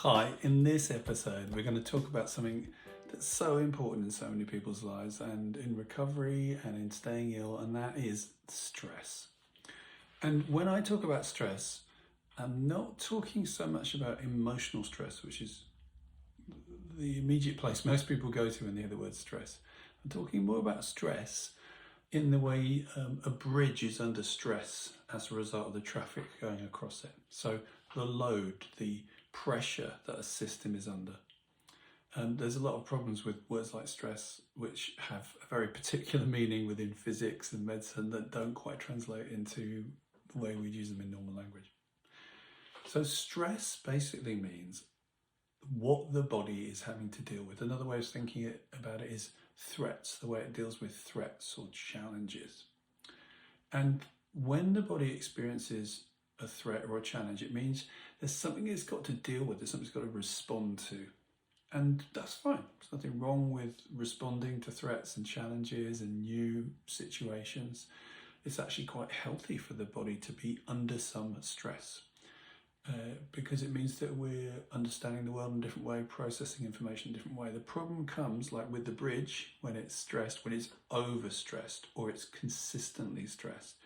Hi, in this episode, we're going to talk about something that's so important in so many people's lives and in recovery and in staying ill, and that is stress. And when I talk about stress, I'm not talking so much about emotional stress, which is the immediate place most people go to when they hear the word stress. I'm talking more about stress in the way a bridge is under stress as a result of the traffic going across it. So the load, the pressure that a system is under. There's a lot of problems with words like stress, which have a very particular meaning within physics and medicine that don't quite translate into the way we'd use them in normal language. So stress basically means what the body is having to deal with. Another way of thinking about it is threats, the way it deals with threats or challenges. And when the body experiences a threat or a challenge, it means there's something it's got to deal with, there's something it's got to respond to. And that's fine. There's nothing wrong with responding to threats and challenges and new situations. It's actually quite healthy for the body to be under some stress. Because it means that we're understanding the world in a different way, processing information in a different way. The problem comes, like with the bridge, when it's stressed, when it's overstressed or it's consistently stressed,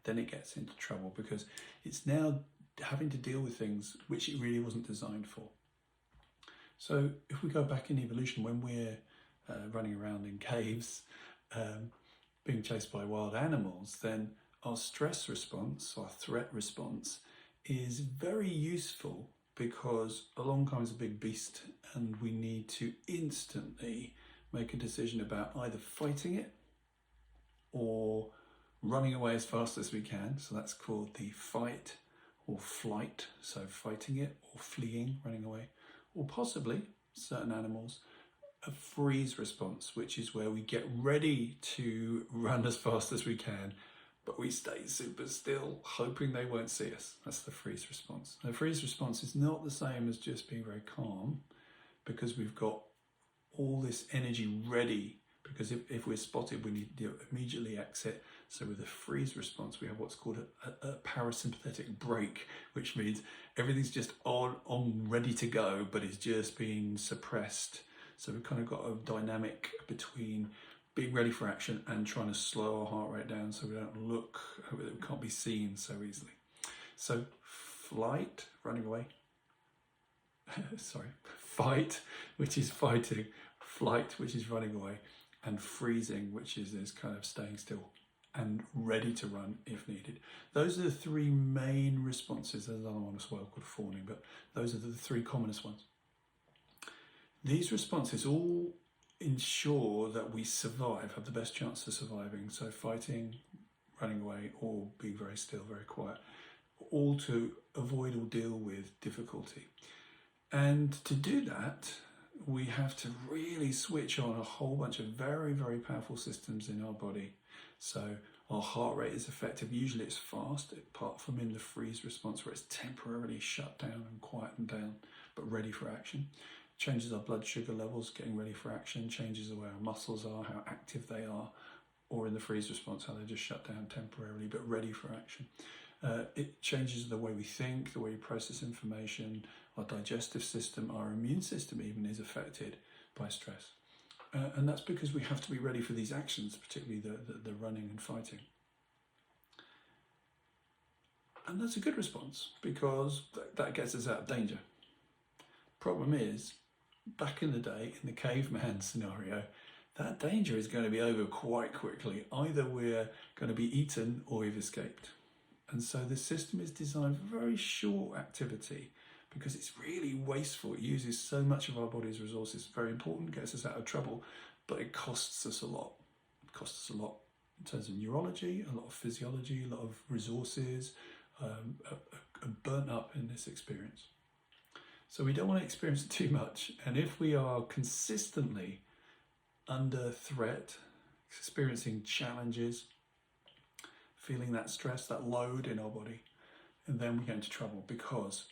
then it gets into trouble because it's now having to deal with things which it really wasn't designed for. So if we go back in evolution, when we're running around in caves, being chased by wild animals, then our stress response, our threat response, is very useful because along comes a big beast and we need to instantly make a decision about either fighting it or running away as fast as we can. So that's called the fight or flight. So fighting it or fleeing, running away, or possibly certain animals, a freeze response, which is where we get ready to run as fast as we can, but we stay super still, hoping they won't see us. That's the freeze response. The freeze response is not the same as just being very calm, because we've got all this energy ready, because if we're spotted, we need to immediately exit. So with the freeze response, we have what's called a parasympathetic brake, which means everything's just on ready to go, but it's just being suppressed. So we've kind of got a dynamic between being ready for action and trying to slow our heart rate down so we can't be seen so easily. So flight, running away, fight, which is fighting, flight, which is running away, and freezing, which is this kind of staying still and ready to run if needed. Those are the three main responses. There's another one as well called fawning, but those are the three commonest ones. These responses all ensure that we survive, have the best chance of surviving. So fighting, running away, or being very still, very quiet, all to avoid or deal with difficulty. And to do that, we have to really switch on a whole bunch of very, very powerful systems in our body. So our heart rate is effective. Usually it's fast, apart from in the freeze response where it's temporarily shut down and quietened down, but ready for action. Changes our blood sugar levels, getting ready for action, changes the way our muscles are, how active they are, or in the freeze response, how they just shut down temporarily, but ready for action. It changes the way we think, the way we process information, our digestive system, our immune system even is affected by stress. And that's because we have to be ready for these actions, particularly the running and fighting. And that's a good response because that gets us out of danger. Problem is, back in the day, in the caveman scenario, that danger is going to be over quite quickly. Either we're going to be eaten or we've escaped. And so the system is designed for very short activity because it's really wasteful. It uses so much of our body's resources. It's very important, gets us out of trouble, but it costs us a lot. It costs us a lot in terms of neurology, a lot of physiology, a lot of resources, burnt up in this experience. So we don't want to experience it too much. And if we are consistently under threat, experiencing challenges, feeling that stress, that load in our body, and then we get into trouble because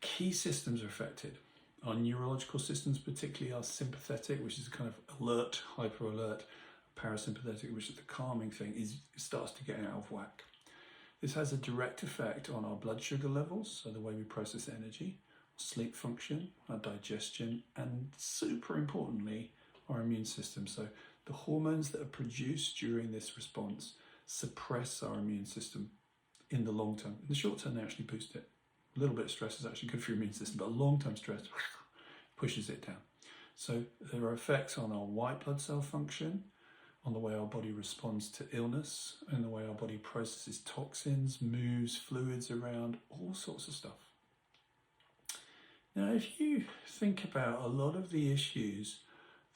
key systems are affected. Our neurological systems, particularly our sympathetic, which is kind of alert, hyper alert, parasympathetic, which is the calming thing, starts to get out of whack. This has a direct effect on our blood sugar levels, so the way we process energy, sleep function, our digestion, and super importantly, our immune system. So the hormones that are produced during this response suppress our immune system in the long term. In the short term, they actually boost it. A little bit of stress is actually good for your immune system, but long-term stress pushes it down. So there are effects on our white blood cell function, on the way our body responds to illness, and the way our body processes toxins, moves fluids around, all sorts of stuff. Now, if you think about a lot of the issues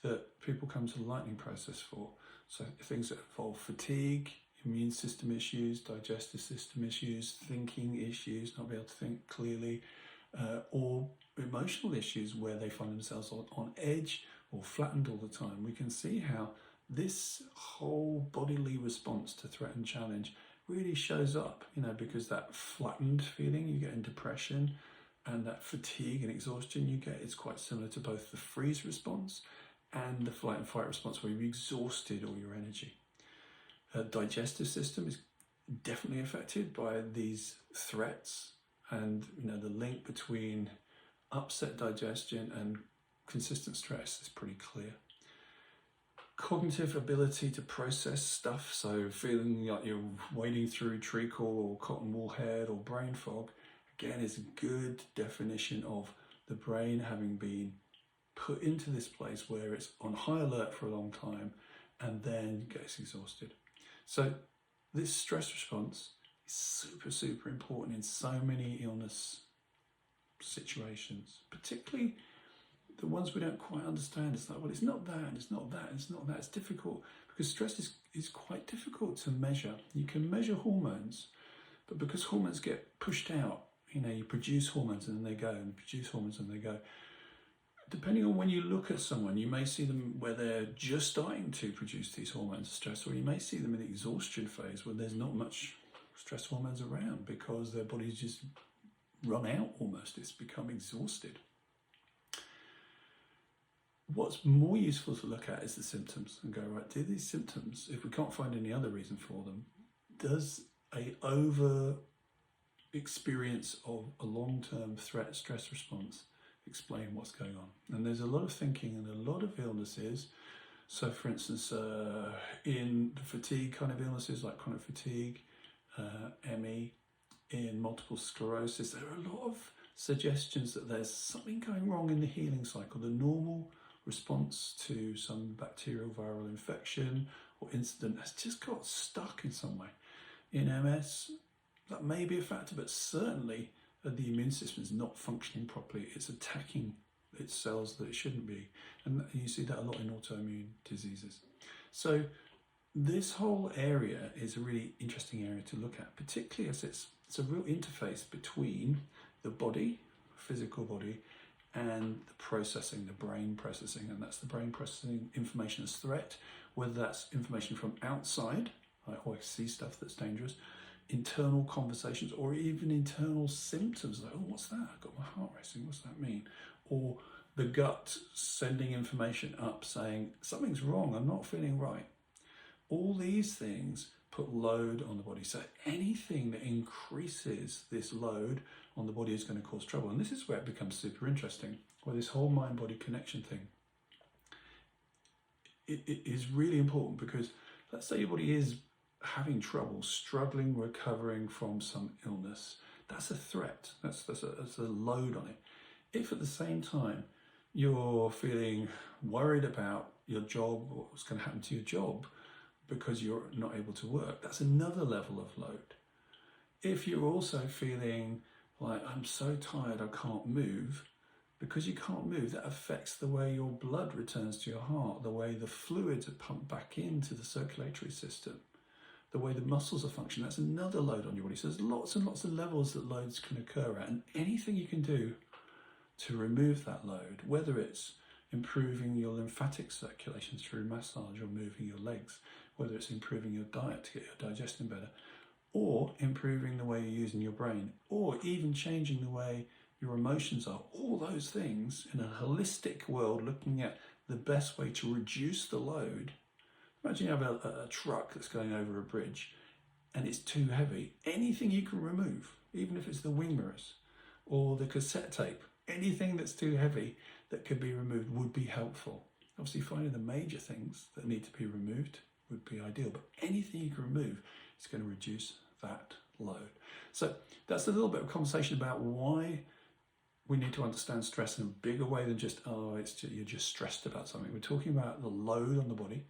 that people come to the lightning process for, so things that involve fatigue, immune system issues, digestive system issues, thinking issues, not being able to think clearly, or emotional issues where they find themselves on edge or flattened all the time, we can see how this whole bodily response to threat and challenge really shows up, because that flattened feeling you get in depression and that fatigue and exhaustion you get is quite similar to both the freeze response and the flight and fight response where you've exhausted all your energy. Digestive system is definitely affected by these threats, and the link between upset digestion and consistent stress is pretty clear. Cognitive ability to process stuff, so feeling like you're wading through treacle or cotton wool head or brain fog, again, is a good definition of the brain having been put into this place where it's on high alert for a long time and then gets exhausted. So this stress response is super, super important in so many illness situations, particularly the ones we don't quite understand. It's like, well, it's not that, it's not that, it's not that. It's difficult because stress is quite difficult to measure. You can measure hormones, but because hormones get pushed out, you produce hormones and then they go, and produce hormones and they go. Depending on when you look at someone, you may see them where they're just starting to produce these hormones of stress, or you may see them in the exhaustion phase where there's not much stress hormones around because their body's just run out almost. It's become exhausted. What's more useful to look at is the symptoms and go, right, do these symptoms, if we can't find any other reason for them, does a over experience of a long-term threat stress response explain what's going on? And there's a lot of thinking and a lot of illnesses. So for instance, in the fatigue kind of illnesses like chronic fatigue, ME, in multiple sclerosis, there are a lot of suggestions that there's something going wrong in the healing cycle. The normal response to some bacterial viral infection or incident has just got stuck in some way. In MS, that may be a factor, but certainly the immune system is not functioning properly. It's attacking its cells that it shouldn't be. And you see that a lot in autoimmune diseases. So this whole area is a really interesting area to look at, particularly as it's a real interface between the body, physical body, and the processing, the brain processing. And that's the brain processing information as threat, whether that's information from outside, like, oh, I see stuff that's dangerous, internal conversations, or even internal symptoms like, oh, what's that? I've got my heart racing, what's that mean? Or the gut sending information up saying, something's wrong, I'm not feeling right. All these things put load on the body. So anything that increases this load on the body is going to cause trouble. And this is where it becomes super interesting, where this whole mind-body connection thing, it is really important, because let's say your body is having trouble, struggling, recovering from some illness. That's a threat. That's a load on it. If at the same time you're feeling worried about your job, or what's going to happen to your job because you're not able to work, that's another level of load. If you're also feeling like, I'm so tired, I can't move, because you can't move, that affects the way your blood returns to your heart, the way the fluids are pumped back into the circulatory system, the way the muscles are functioning. That's another load on your body. So there's lots and lots of levels that loads can occur at, and anything you can do to remove that load, whether it's improving your lymphatic circulation through massage or moving your legs, whether it's improving your diet to get your digestion better, or improving the way you're using your brain, or even changing the way your emotions are, all those things in a holistic world, looking at the best way to reduce the load. Imagine you have a truck that's going over a bridge and it's too heavy. Anything you can remove, even if it's the wing mirrors or the cassette tape anything that's too heavy that could be removed would be helpful. Obviously, finding the major things that need to be removed would be ideal, but anything you can remove is going to reduce that load. So that's a little bit of conversation about why we need to understand stress in a bigger way than just, oh, you're just stressed about something. We're talking about the load on the body,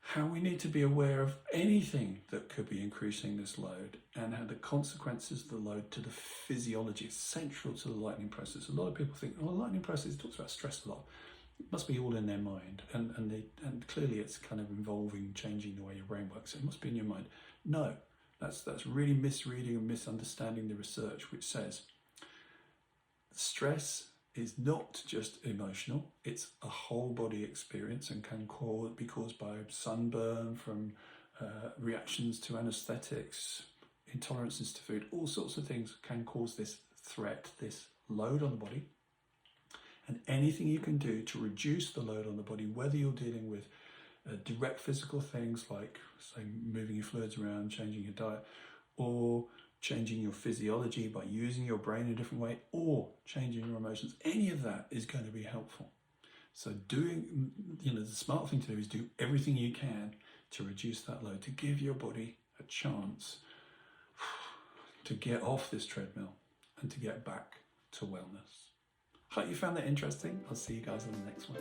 how we need to be aware of anything that could be increasing this load, and how the consequences of the load to the physiology is central to the lightning process. A lot of people think, oh, the lightning process talks about stress a lot. It must be all in their mind, and clearly it's kind of involving changing the way your brain works. It must be in your mind. No, that's really misreading and misunderstanding the research, which says stress is not just emotional, it's a whole body experience and can be caused by sunburn, from reactions to anesthetics, intolerances to food. All sorts of things can cause this threat, this load on the body. And anything you can do to reduce the load on the body, whether you're dealing with direct physical things like, say, moving your fluids around, changing your diet, or changing your physiology by using your brain in a different way, or changing your emotions, any of that is going to be helpful. So the smart thing to do is do everything you can to reduce that load, to give your body a chance to get off this treadmill and to get back to wellness. Hope you found that interesting. I'll see you guys in the next one.